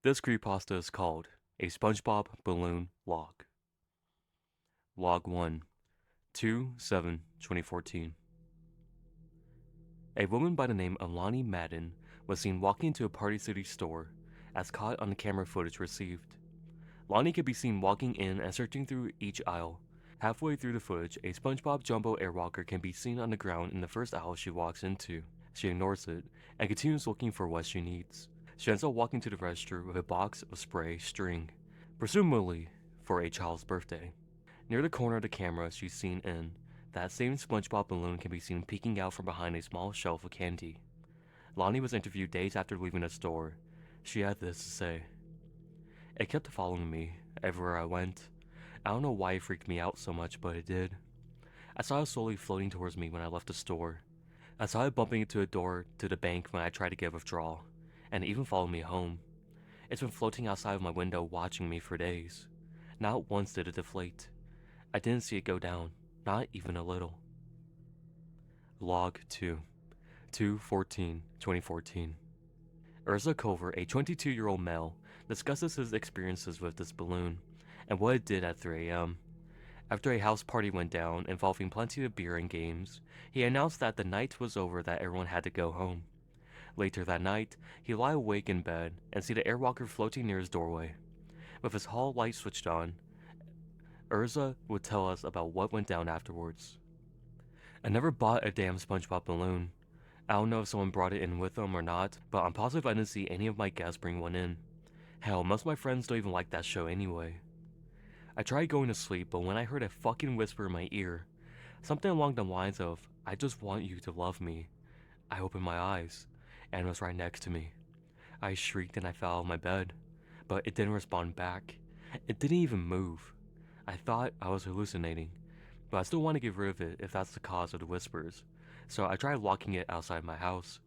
This creepypasta is called A SpongeBob Balloon Log. Log 1, 2/7/2014. A woman by the name of Lonnie Madden was seen walking into a Party City store, as caught on the camera footage received. Lonnie could be seen walking in and searching through each aisle. Halfway through the footage, a SpongeBob Jumbo Airwalker can be seen on the ground in the first aisle she walks into. She ignores it and continues looking for what she needs. She ends up walking to the register with a box of spray string, presumably for a child's birthday. Near the corner of the camera she's seen in, that same SpongeBob balloon can be seen peeking out from behind a small shelf of candy. Lonnie was interviewed days after leaving the store. She had this to say: "It kept following me everywhere I went. I don't know why it freaked me out so much, but it did. I saw it slowly floating towards me when I left the store. I saw it bumping into a door to the bank when I tried to get a withdrawal, and it even followed me home. It's been floating outside of my window watching me for days. Not once did it deflate. I didn't see it go down, not even a little." Log 2, 2/14/2014. Urza Culver, a 22-year-old male, discusses his experiences with this balloon and what it did at 3 a.m. After a house party went down involving plenty of beer and games, he announced that the night was over, that everyone had to go home. Later that night, he lay awake in bed and see the airwalker floating near his doorway. With his hall light switched on, Urza would tell us about what went down afterwards. "I never bought a damn SpongeBob balloon. I don't know if someone brought it in with them or not, but I'm positive I didn't see any of my guests bring one in. Hell, most of my friends don't even like that show anyway. I tried going to sleep, but when I heard a fucking whisper in my ear, something along the lines of, 'I just want you to love me,' I opened my eyes, and it was right next to me. I shrieked and I fell out of my bed, but it didn't respond back. It didn't even move. I thought I was hallucinating, but I still want to get rid of it if that's the cause of the whispers, so I tried locking it outside my house.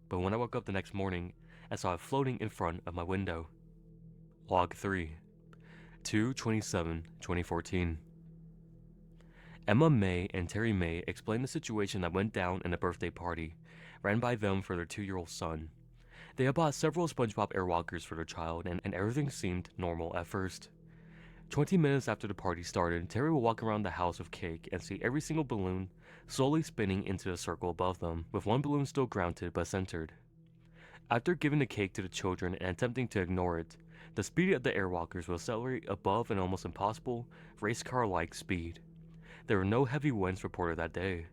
But when I woke up the next morning, I saw it floating in front of my window." Log 3, 2/27/2014. Emma May and Terry May explained the situation that went down in a birthday party ran by them for their 2-year-old son. They had bought several SpongeBob Airwalkers for their child, and everything seemed normal at first. 20 minutes after the party started, Terry would walk around the house with cake and see every single balloon slowly spinning into a circle above them, with one balloon still grounded but centered. After giving the cake to the children and attempting to ignore it, the speed of the airwalkers will accelerate above an almost impossible race car-like speed. There were no heavy winds reported that day.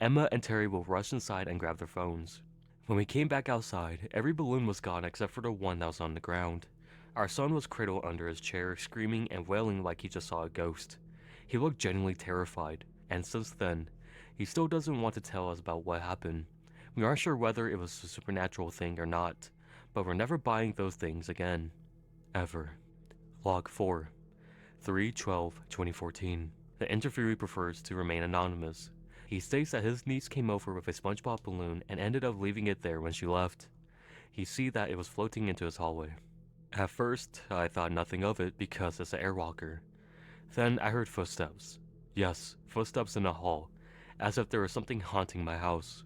Emma and Terry will rush inside and grab their phones. When we came back outside, every balloon was gone except for the one that was on the ground. Our son was cradled under his chair, screaming and wailing like he just saw a ghost. He looked genuinely terrified, and since then, he still doesn't want to tell us about what happened. We aren't sure whether it was a supernatural thing or not, but we're never buying those things again. Ever. Log 4, 3/12/2014. The interviewee prefers to remain anonymous. He states that his niece came over with a SpongeBob balloon and ended up leaving it there when she left. He see that it was floating into his hallway. "At first, I thought nothing of it because it's an airwalker. Then I heard footsteps. Yes, footsteps in the hall, as if there was something haunting my house.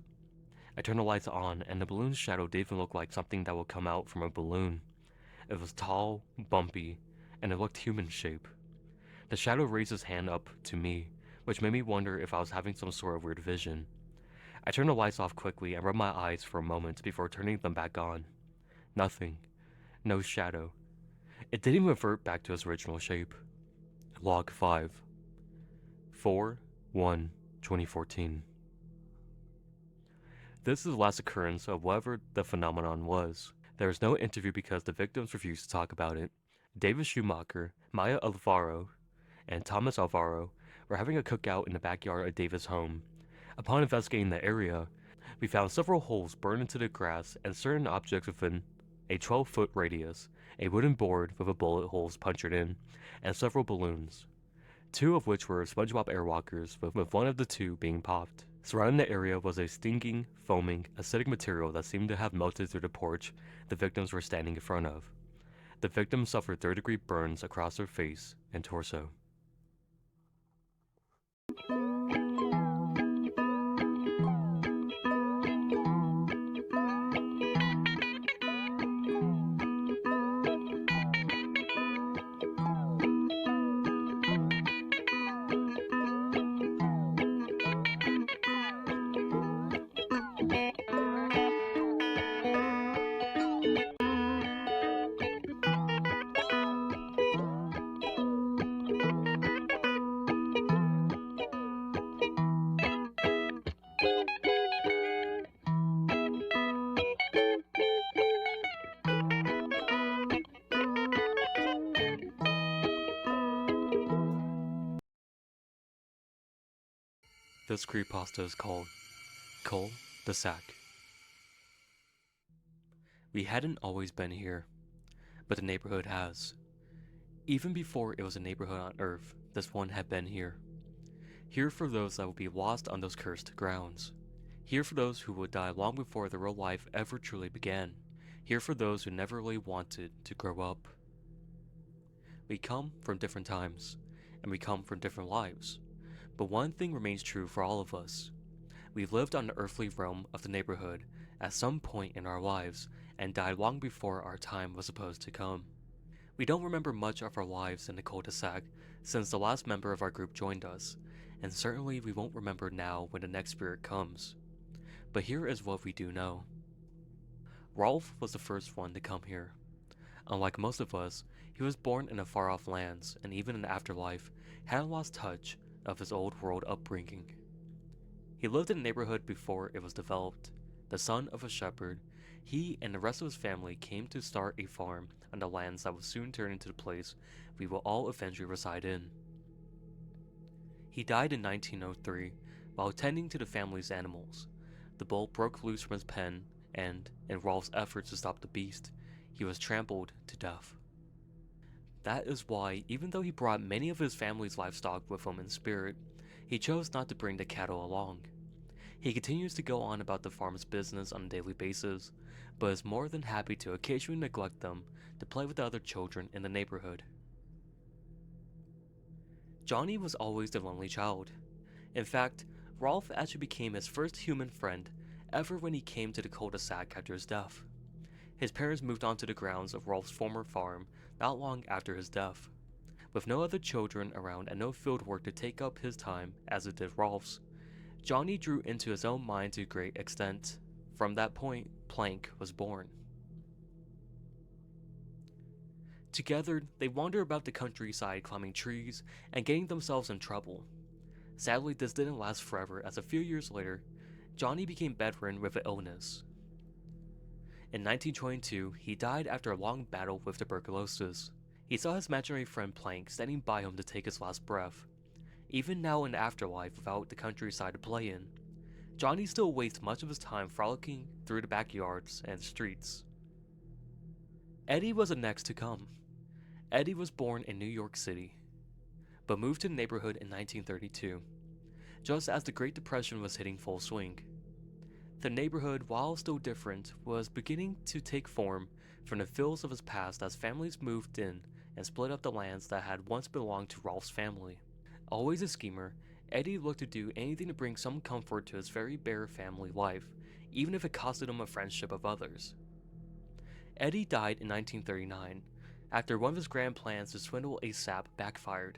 I turned the lights on, and the balloon's shadow didn't even look like something that would come out from a balloon. It was tall, bumpy, and it looked human shape. The shadow raised his hand up to me, which made me wonder if I was having some sort of weird vision. I turned the lights off quickly and rubbed my eyes for a moment before turning them back on. Nothing. No shadow. It didn't even revert back to its original shape." Log 5, 4/1/2014. This is the last occurrence of whatever the phenomenon was. There was no interview because the victims refused to talk about it. David Schumacher, Maya Alvaro, and Thomas Alvaro were having a cookout in the backyard of David's home. Upon investigating the area, we found several holes burned into the grass and certain objects within a 12-foot radius, a wooden board with a bullet holes punctured in, and several balloons, 2 of which were SpongeBob Airwalkers, with one of the 2 being popped. Surrounding the area was a stinging, foaming, acidic material that seemed to have melted through the porch the victims were standing in front of. The victims suffered 3rd-degree burns across their face and torso. This creepypasta is called Cul-De-Sac. We hadn't always been here, but the neighborhood has. Even before it was a neighborhood on Earth, this one had been here. Here for those that would be lost on those cursed grounds. Here for those who would die long before their real life ever truly began. Here for those who never really wanted to grow up. We come from different times, and we come from different lives. But one thing remains true for all of us. We've lived on the earthly realm of the neighborhood at some point in our lives and died long before our time was supposed to come. We don't remember much of our lives in the cul-de-sac since the last member of our group joined us, and certainly we won't remember now when the next spirit comes. But here is what we do know. Rolf was the first one to come here. Unlike most of us, he was born in the far-off lands, and even in the afterlife, hadn't lost touch of his old world upbringing. He lived in the neighborhood before it was developed. The son of a shepherd, he and the rest of his family came to start a farm on the lands that would soon turn into the place we will all eventually reside in. He died in 1903 while tending to the family's animals. The bull broke loose from his pen, and, in Rolf's efforts to stop the beast, he was trampled to death. That is why, even though he brought many of his family's livestock with him in spirit, he chose not to bring the cattle along. He continues to go on about the farm's business on a daily basis, but is more than happy to occasionally neglect them to play with the other children in the neighborhood. Johnny was always the lonely child. In fact, Rolf actually became his first human friend ever when he came to the cul-de-sac after his death. His parents moved onto the grounds of Rolf's former farm not long after his death. With no other children around and no field work to take up his time as it did Rolf's, Johnny drew into his own mind to a great extent. From that point, Plank was born. Together, they wander about the countryside climbing trees and getting themselves in trouble. Sadly, this didn't last forever, as a few years later, Johnny became bedridden with an illness. In 1922, he died after a long battle with tuberculosis. He saw his imaginary friend Plank standing by him to take his last breath. Even now in the afterlife without the countryside to play in, Johnny still wastes much of his time frolicking through the backyards and streets. Eddie was the next to come. Eddie was born in New York City, but moved to the neighborhood in 1932, just as the Great Depression was hitting full swing. The neighborhood, while still different, was beginning to take form from the feels of his past as families moved in and split up the lands that had once belonged to Rolf's family. Always a schemer, Eddie looked to do anything to bring some comfort to his very bare family life, even if it costed him a friendship of others. Eddie died in 1939, after one of his grand plans to swindle a sap backfired.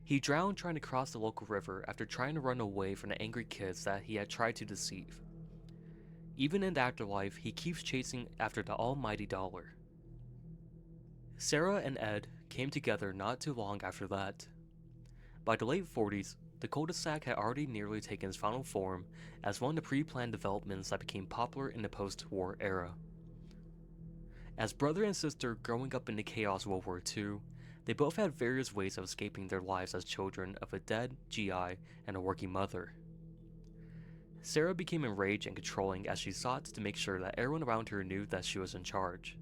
He drowned trying to cross the local river after trying to run away from the angry kids that he had tried to deceive. Even in the afterlife, he keeps chasing after the almighty dollar. Sarah and Ed came together not too long after that. By the late 40s, the cul-de-sac had already nearly taken its final form as one of the pre-planned developments that became popular in the post-war era. As brother and sister growing up in the chaos of World War II, they both had various ways of escaping their lives as children of a dead GI and a working mother. Sarah became enraged and controlling as she sought to make sure that everyone around her knew that she was in charge,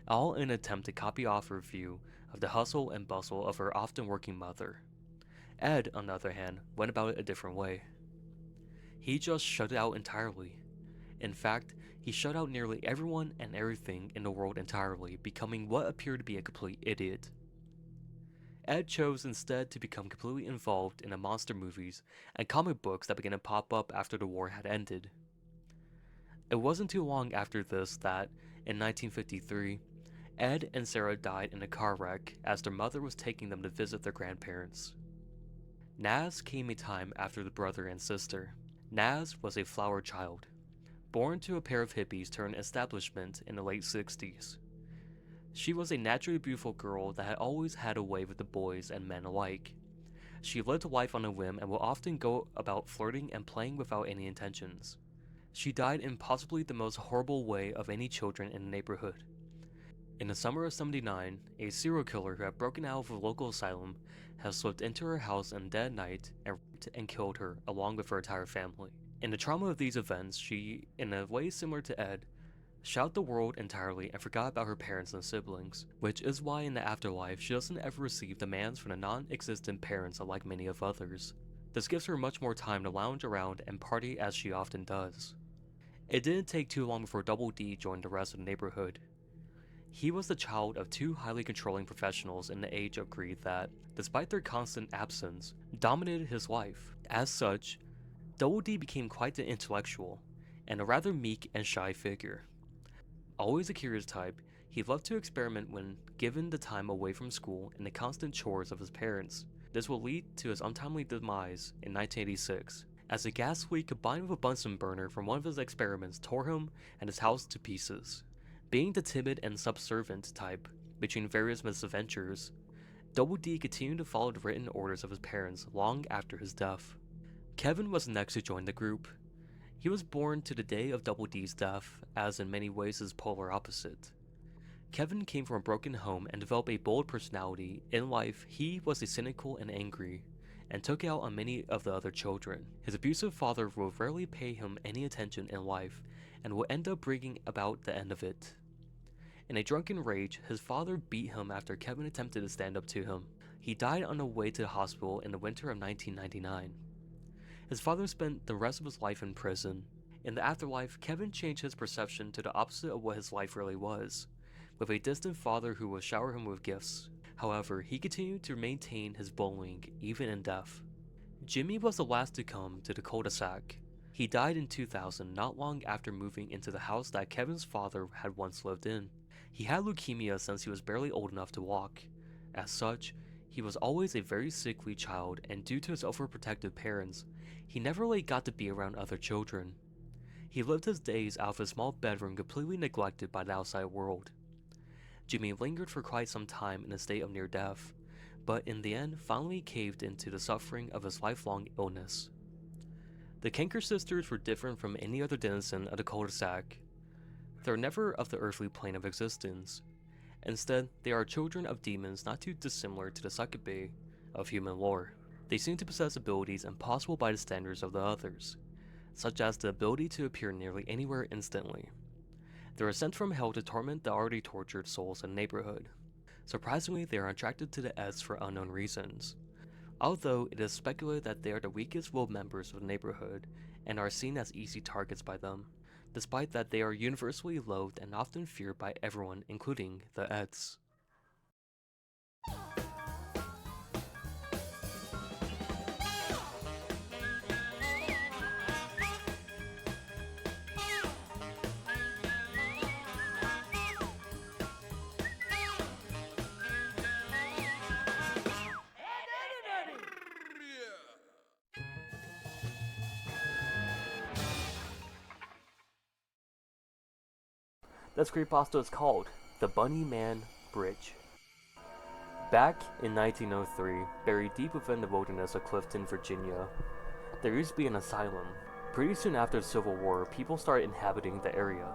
all in an attempt to copy off her view of the hustle and bustle of her often working mother. Ed, on the other hand, went about it a different way. He just shut it out entirely. In fact, he shut out nearly everyone and everything in the world entirely, becoming what appeared to be a complete idiot. Ed chose instead to become completely involved in the monster movies and comic books that began to pop up after the war had ended. It wasn't too long after this that, in 1953, Ed and Sarah died in a car wreck as their mother was taking them to visit their grandparents. Naz came a time after the brother and sister. Naz was a flower child, born to a pair of hippies turned establishment in the late 60s. She was a naturally beautiful girl that had always had a way with the boys and men alike. She lived life on a whim and would often go about flirting and playing without any intentions. She died in possibly the most horrible way of any children in the neighborhood. In the summer of '79, a serial killer who had broken out of a local asylum has slipped into her house on a dead night and raped and killed her along with her entire family. In the trauma of these events, she, in a way similar to Ed, shut out the world entirely and forgot about her parents and siblings, which is why in the afterlife she doesn't ever receive demands from the non-existent parents unlike many of others. This gives her much more time to lounge around and party as she often does. It didn't take too long before Double D joined the rest of the neighborhood. He was the child of two highly controlling professionals in the age of greed that, despite their constant absence, dominated his life. As such, Double D became quite the intellectual, and a rather meek and shy figure. Always a curious type, he loved to experiment when given the time away from school and the constant chores of his parents. This will lead to his untimely demise in 1986, as a gas leak combined with a Bunsen burner from one of his experiments tore him and his house to pieces. Being the timid and subservient type between various misadventures, Double D continued to follow the written orders of his parents long after his death. Kevin was next to join the group. He was born to the day of Double D's death, as in many ways his polar opposite. Kevin came from a broken home and developed a bold personality. In life, he was cynical and angry, and took out on many of the other children. His abusive father would rarely pay him any attention in life, and would end up bringing about the end of it. In a drunken rage, his father beat him after Kevin attempted to stand up to him. He died on the way to the hospital in the winter of 1999. His father spent the rest of his life in prison. In the afterlife, Kevin changed his perception to the opposite of what his life really was, with a distant father who would shower him with gifts. However, he continued to maintain his bullying even in death. Jimmy was the last to come to the Cul-De-Sac. He died in 2000, not long after moving into the house that Kevin's father had once lived in. He had leukemia since he was barely old enough to walk. As such, he was always a very sickly child, and due to his overprotective parents, he never really got to be around other children. He lived his days out of his small bedroom completely neglected by the outside world. Jimmy lingered for quite some time in a state of near death, but in the end finally caved into the suffering of his lifelong illness. The Kanker sisters were different from any other denizen of the Cul-De-Sac. They are never of the earthly plane of existence. Instead, they are children of demons not too dissimilar to the succubi of human lore. They seem to possess abilities impossible by the standards of the others, such as the ability to appear nearly anywhere instantly. They are sent from hell to torment the already tortured souls in the neighborhood. Surprisingly, they are attracted to the Eds for unknown reasons, although it is speculated that they are the weakest-willed members of the neighborhood and are seen as easy targets by them, despite that they are universally loathed and often feared by everyone, including the Eds. This creepypasta is called the Bunnyman Bridge. Back in 1903, buried deep within the wilderness of Clifton, Virginia, there used to be an asylum. Pretty soon after the Civil War, people started inhabiting the area.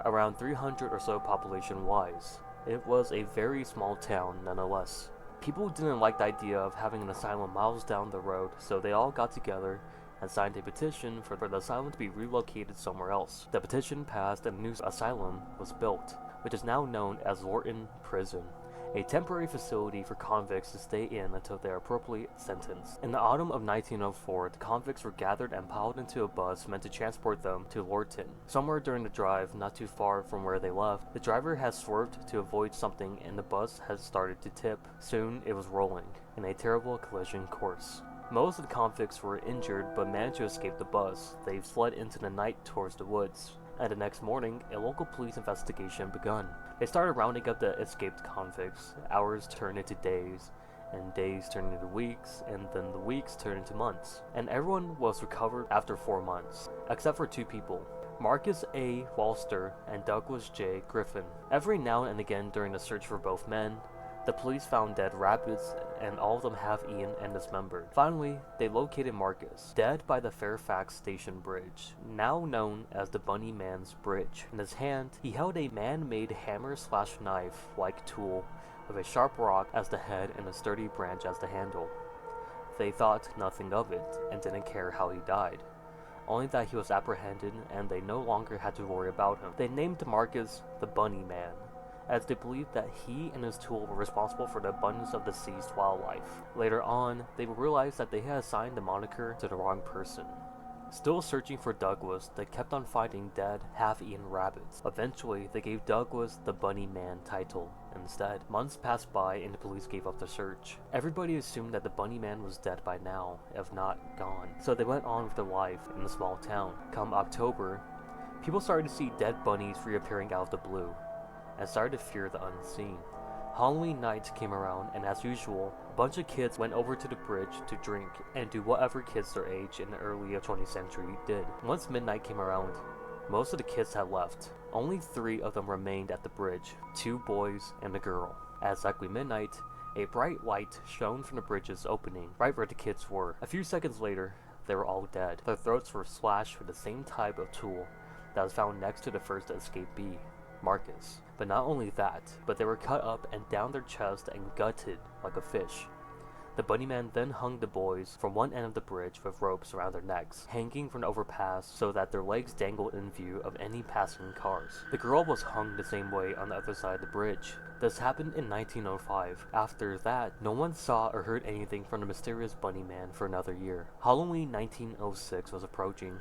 Around 300 or so population-wise. It was a very small town nonetheless. People didn't like the idea of having an asylum miles down the road, so they all got together and signed a petition for the asylum to be relocated somewhere else. The petition passed and a new asylum was built, which is now known as Lorton Prison, a temporary facility for convicts to stay in until they are appropriately sentenced. In the autumn of 1904, the convicts were gathered and piled into a bus meant to transport them to Lorton. Somewhere during the drive, not too far from where they left, the driver had swerved to avoid something and the bus had started to tip. Soon it was rolling in a terrible collision course. Most of the convicts were injured but managed to escape the bus. They fled into the night towards the woods, and the next morning, a local police investigation begun. They started rounding up the escaped convicts. Hours turned into days, and days turned into weeks, and then the weeks turned into months. And everyone was recovered after 4 months, except for 2 people, Marcus A. Walster and Douglas J. Griffin. Every now and again during the search for both men, The police found dead rabbits, and all of them half-eaten and dismembered. Finally, they located Marcus, dead by the Fairfax Station Bridge, now known as the Bunnyman's Bridge. In his hand, he held a man-made hammer/knife-like tool with a sharp rock as the head and a sturdy branch as the handle. They thought nothing of it, and didn't care how he died, only that he was apprehended and they no longer had to worry about him. They named Marcus the Bunnyman, as they believed that he and his tool were responsible for the abundance of deceased wildlife. Later on, they realized that they had assigned the moniker to the wrong person. Still searching for Douglas, they kept on finding dead, half-eaten rabbits. Eventually, they gave Douglas the Bunnyman title instead. Months passed by and the police gave up the search. Everybody assumed that the Bunnyman was dead by now, if not gone. So they went on with their life in the small town. Come October, people started to see dead bunnies reappearing out of the blue, and started to fear the unseen. Halloween night came around, and as usual, a bunch of kids went over to the bridge to drink and do whatever kids their age in the early 20th century did. Once midnight came around, most of the kids had left. Only 3 of them remained at the bridge, 2 boys and a girl. At exactly midnight, a bright light shone from the bridge's opening, right where the kids were. A few seconds later, they were all dead. Their throats were slashed with the same type of tool that was found next to the first escapee, Marcus. But not only that, but they were cut up and down their chest and gutted like a fish. The Bunnyman then hung the boys from one end of the bridge with ropes around their necks, hanging from the overpass so that their legs dangled in view of any passing cars. The girl was hung the same way on the other side of the bridge. This happened in 1905. After that, no one saw or heard anything from the mysterious Bunnyman for another year. Halloween 1906 was approaching,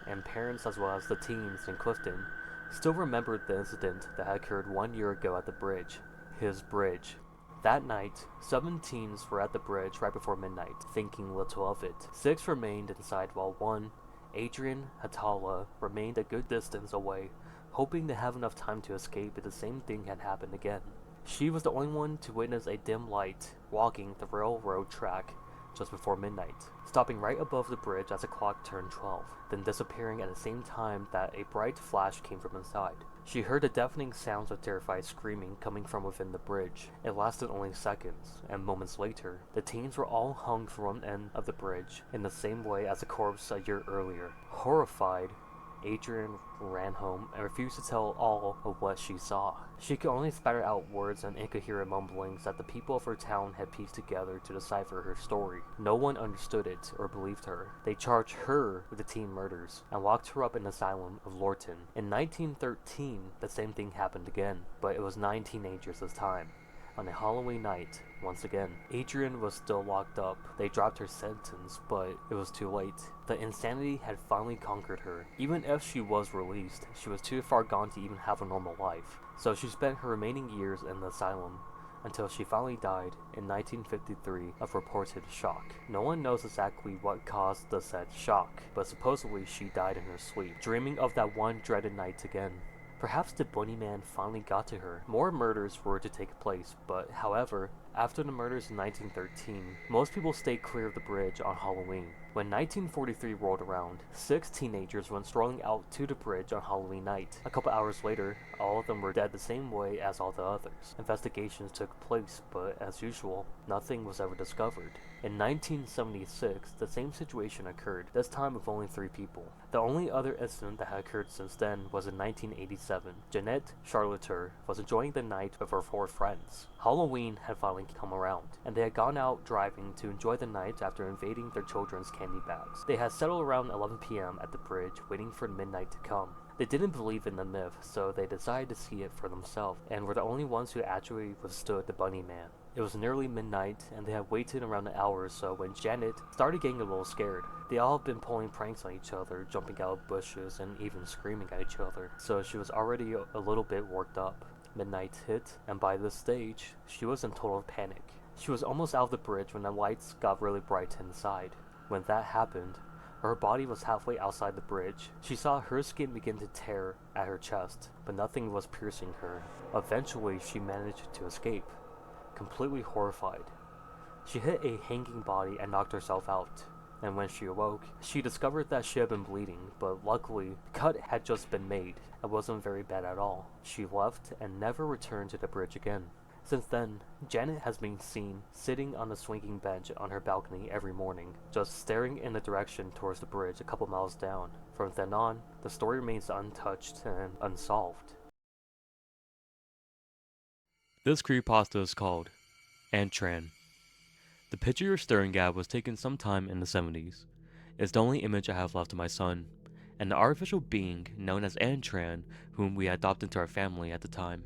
and parents as well as the teens in Clifton still remembered the incident that had occurred 1 year ago at the bridge. His bridge. That night, 7 teens were at the bridge right before midnight, thinking little of it. 6 remained inside while 1, Adrian Hatala, remained a good distance away, hoping to have enough time to escape if the same thing had happened again. She was the only one to witness a dim light walking the railroad track just before midnight, stopping right above the bridge as the clock turned 12, then disappearing at the same time that a bright flash came from inside. She heard the deafening sounds of terrified screaming coming from within the bridge. It lasted only seconds, and moments later, the teens were all hung from one end of the bridge in the same way as the corpse a year earlier. Horrified, Adrian ran home and refused to tell all of what she saw. She could only spatter out words and incoherent mumblings that the people of her town had pieced together to decipher her story. No one understood it or believed her. They charged her with the teen murders and locked her up in the asylum of Lorton. In 1913, the same thing happened again, but it was 9 teenagers this time. On a Halloween night, once again, Adrian was still locked up. They dropped her sentence, but it was too late. The insanity had finally conquered her. Even if she was released, she was too far gone to even have a normal life. So she spent her remaining years in the asylum until she finally died in 1953 of reported shock. No one knows exactly what caused the said shock, but supposedly she died in her sleep, dreaming of that one dreaded night again. Perhaps the Bunnyman finally got to her. More murders were to take place, but however, after the murders in 1913, most people stayed clear of the bridge on Halloween. When 1943 rolled around, 6 teenagers went strolling out to the bridge on Halloween night. A couple hours later, all of them were dead the same way as all the others. Investigations took place, but as usual, nothing was ever discovered. In 1976, the same situation occurred, this time with only 3 people. The only other incident that had occurred since then was in 1987. Jeanette Charlotter was enjoying the night with her 4 friends. Halloween had finally come around, and they had gone out driving to enjoy the night after invading their children's candy bags. They had settled around 11 p.m. at the bridge, waiting for midnight to come. They didn't believe in the myth, so they decided to see it for themselves, and were the only ones who actually withstood the Bunnyman. It was nearly midnight, and they had waited around an hour or so when Janet started getting a little scared. They all had been pulling pranks on each other, jumping out of bushes, and even screaming at each other, so she was already a little bit worked up. Midnight hit, and by this stage, she was in total panic. She was almost out of the bridge when the lights got really bright inside. When that happened, her body was halfway outside the bridge. She saw her skin begin to tear at her chest, but nothing was piercing her. Eventually, she managed to escape, completely horrified. She hit a hanging body and knocked herself out. And when she awoke, she discovered that she had been bleeding, but luckily, the cut had just been made. It wasn't very bad at all. She left and never returned to the bridge again. Since then, Janet has been seen sitting on the swinging bench on her balcony every morning, just staring in the direction towards the bridge a couple miles down. From then on, the story remains untouched and unsolved. This creepypasta is called Antran. The picture you're staring at was taken sometime in the 70s. It's the only image I have left of my son, and the artificial being known as Antran, whom we adopted into our family at the time.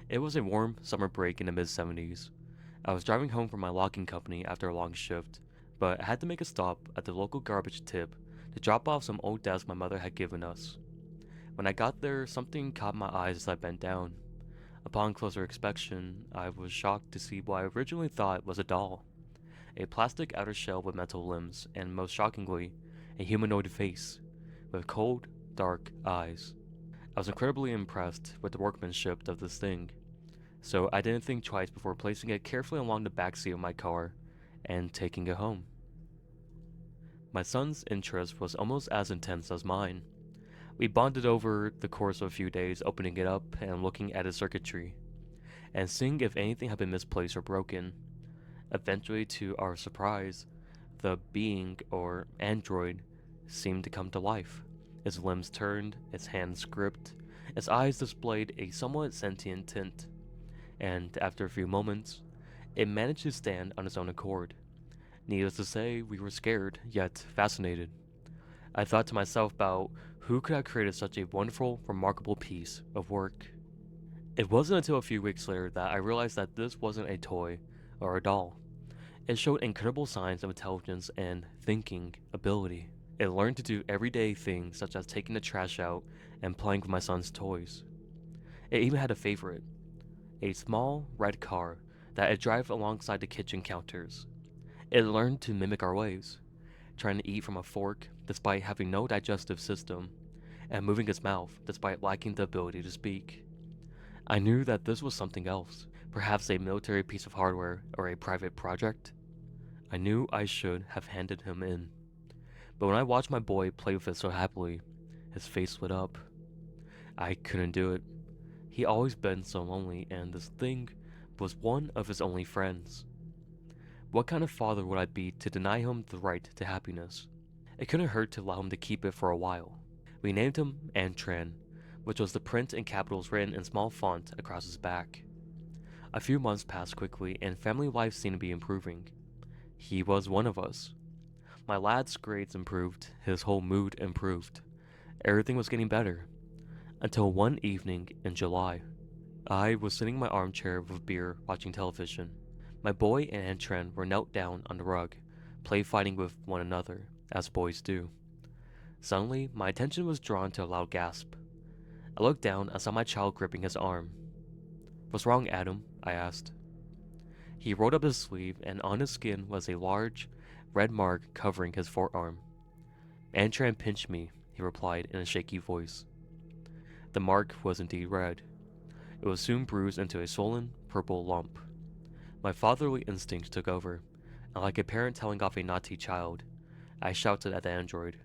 It was a warm summer break in the mid-70s. I was driving home from my logging company after a long shift, but I had to make a stop at the local garbage tip to drop off some old desks my mother had given us. When I got there, something caught my eyes as I bent down. Upon closer inspection, I was shocked to see what I originally thought was a doll. A plastic outer shell with metal limbs, and most shockingly, a humanoid face, with cold, dark eyes. I was incredibly impressed with the workmanship of this thing, so I didn't think twice before placing it carefully along the backseat of my car and taking it home. My son's interest was almost as intense as mine. We bonded over the course of a few days, opening it up and looking at its circuitry, and seeing if anything had been misplaced or broken. Eventually, to our surprise, the being, or android, seemed to come to life. Its limbs turned, its hands gripped, its eyes displayed a somewhat sentient tint, and after a few moments, it managed to stand on its own accord. Needless to say, we were scared, yet fascinated. I thought to myself about who could have created such a wonderful, remarkable piece of work. It wasn't until a few weeks later that I realized that this wasn't a toy or a doll. It showed incredible signs of intelligence and thinking ability. It learned to do everyday things such as taking the trash out and playing with my son's toys. It even had a favorite, a small red car that it drive alongside the kitchen counters. It learned to mimic our ways, trying to eat from a fork despite having no digestive system, and moving its mouth despite lacking the ability to speak. I knew that this was something else, perhaps a military piece of hardware or a private project. I knew I should have handed him in. But when I watched my boy play with it so happily, his face lit up. I couldn't do it. He always been so lonely, and this thing was one of his only friends. What kind of father would I be to deny him the right to happiness? It couldn't hurt to allow him to keep it for a while. We named him Antran, which was the print in capitals written in small font across his back. A few months passed quickly, and family life seemed to be improving. He was one of us. My lad's grades improved, his whole mood improved. Everything was getting better. Until one evening in July. I was sitting in my armchair with beer watching television. My boy and Antran were knelt down on the rug, play fighting with one another, as boys do. Suddenly, my attention was drawn to a loud gasp. I looked down and saw my child gripping his arm. "What's wrong, Adam?" I asked. He rolled up his sleeve, and on his skin was a large, red mark covering his forearm. "Antran pinched me," he replied in a shaky voice. The mark was indeed red. It was soon bruised into a swollen, purple lump. My fatherly instinct took over, and like a parent telling off a naughty child, I shouted at the android.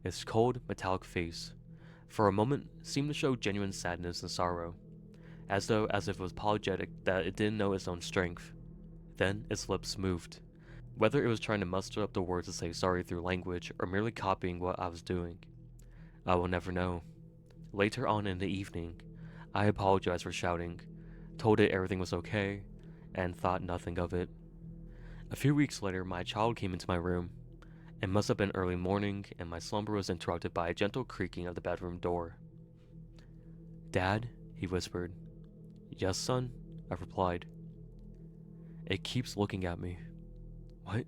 Its cold, metallic face, for a moment, seemed to show genuine sadness and sorrow, as if it was apologetic that it didn't know its own strength. Then its lips moved, whether it was trying to muster up the words to say sorry through language or merely copying what I was doing. I will never know. Later on in the evening, I apologized for shouting, told it everything was okay, and thought nothing of it. A few weeks later, my child came into my room. It must have been early morning, and my slumber was interrupted by a gentle creaking of the bedroom door. "Dad?" he whispered. "Yes, son?" I replied. "It keeps looking at me." "What?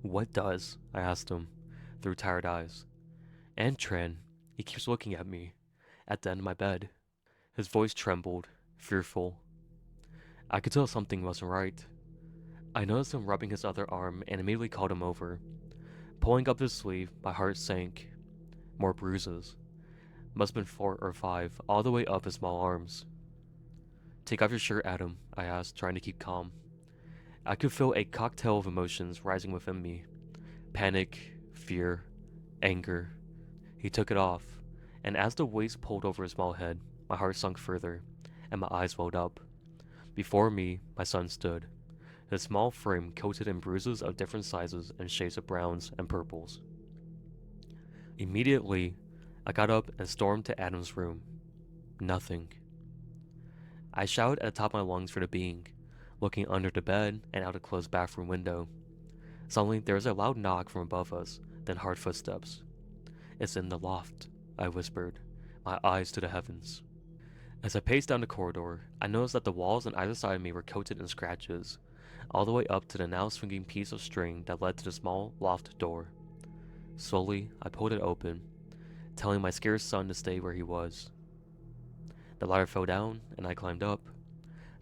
What does?" I asked him, through tired eyes. "Antran. He keeps looking at me, at the end of my bed." His voice trembled, fearful. I could tell something wasn't right. I noticed him rubbing his other arm and immediately called him over. Pulling up his sleeve, my heart sank. More bruises. Must have been 4 or 5, all the way up his small arms. "Take off your shirt, Adam," I asked, trying to keep calm. I could feel a cocktail of emotions rising within me. Panic, fear, anger. He took it off, and as the waist pulled over his small head, my heart sunk further, and my eyes welled up. Before me, my son stood, his small frame coated in bruises of different sizes and shades of browns and purples. Immediately, I got up and stormed to Adam's room. Nothing. I shouted at the top of my lungs for the being, looking under the bed and out a closed bathroom window. Suddenly, there was a loud knock from above us, then hard footsteps. "It's in the loft," I whispered, my eyes to the heavens. As I paced down the corridor, I noticed that the walls on either side of me were coated in scratches, all the way up to the now swinging piece of string that led to the small loft door. Slowly, I pulled it open, telling my scared son to stay where he was. The ladder fell down, and I climbed up,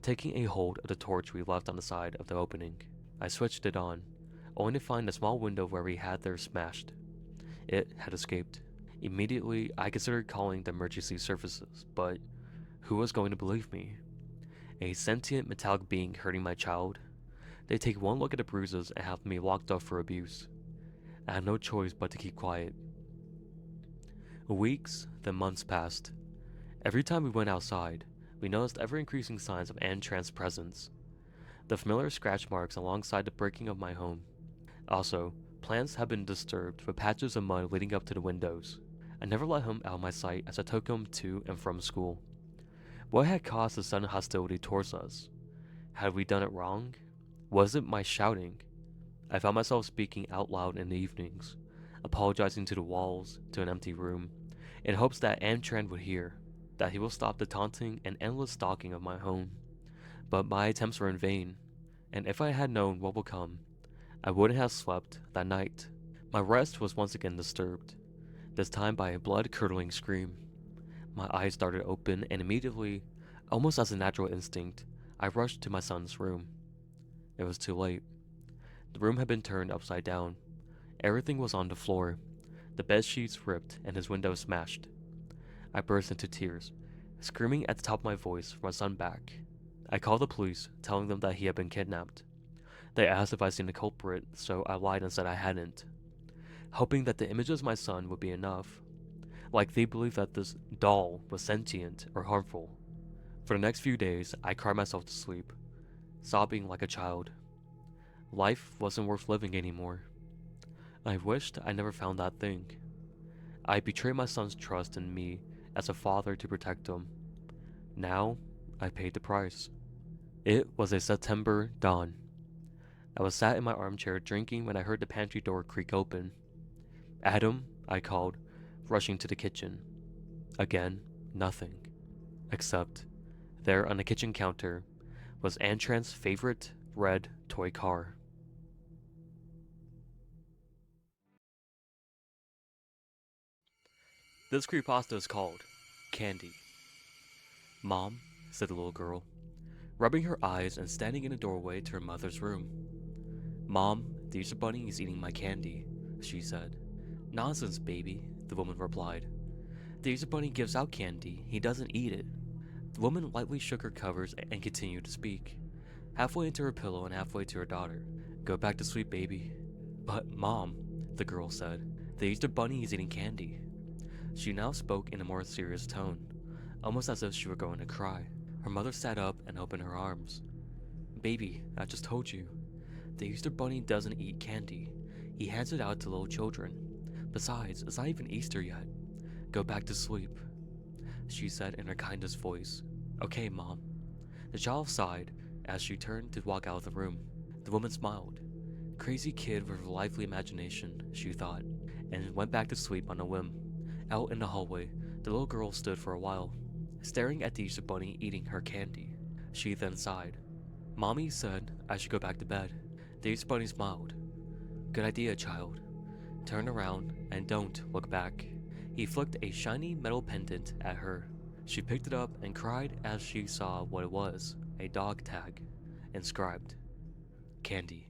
taking a hold of the torch we left on the side of the opening. I switched it on, only to find the small window where we had there smashed. It had escaped. Immediately, I considered calling the emergency services, but who was going to believe me? A sentient metallic being hurting my child? They take one look at the bruises and have me locked up for abuse. I had no choice but to keep quiet. Weeks, then months passed. Every time we went outside, we noticed ever-increasing signs of Antran's presence. The familiar scratch marks alongside the breaking of my home. Also, plants had been disturbed with patches of mud leading up to the windows. I never let him out of my sight as I took him to and from school. What had caused the sudden hostility towards us? Had we done it wrong? Was it my shouting? I found myself speaking out loud in the evenings, apologizing to the walls, to an empty room, in hopes that Antran would hear, that he will stop the taunting and endless stalking of my home. But my attempts were in vain, and if I had known what would come, I wouldn't have slept that night. My rest was once again disturbed, this time by a blood-curdling scream. My eyes started open, and immediately, almost as a natural instinct, I rushed to my son's room. It was too late. The room had been turned upside down. Everything was on the floor, the bed sheets ripped and his window smashed. I burst into tears, screaming at the top of my voice for my son back. I called the police, telling them that he had been kidnapped. They asked if I'd seen the culprit, so I lied and said I hadn't, hoping that the images of my son would be enough. Like they believed that this doll was sentient or harmful. For the next few days, I cried myself to sleep, sobbing like a child. Life wasn't worth living anymore. I wished I never found that thing. I betrayed my son's trust in me as a father to protect him. Now, I paid the price. It was a September dawn. I was sat in my armchair drinking when I heard the pantry door creak open. "Adam," I called, rushing to the kitchen. Again, nothing. Except, there on the kitchen counter was Antran's favorite red toy car. This creepypasta is called Candy. "Mom," said the little girl, rubbing her eyes and standing in the doorway to her mother's room. "Mom, the Easter Bunny is eating my candy," she said. "Nonsense, baby," the woman replied. "The Easter Bunny gives out candy, he doesn't eat it." The woman lightly shook her covers and continued to speak, halfway into her pillow and halfway to her daughter. "Go back to sleep, baby." "But, Mom," the girl said, "the Easter Bunny is eating candy." She now spoke in a more serious tone, almost as if she were going to cry. Her mother sat up and opened her arms. "Baby, I just told you. The Easter Bunny doesn't eat candy. He hands it out to little children. Besides, it's not even Easter yet. Go back to sleep," she said in her kindest voice. "Okay, Mom." The child sighed as she turned to walk out of the room. The woman smiled. Crazy kid with a lively imagination, she thought, and went back to sleep on a whim. Out in the hallway, the little girl stood for a while, staring at the Easter Bunny eating her candy. She then sighed. "Mommy said I should go back to bed." The Easter Bunny smiled. "Good idea, child. Turn around and don't look back." He flicked a shiny metal pendant at her. She picked it up and cried as she saw what it was, a dog tag, inscribed, "Candy."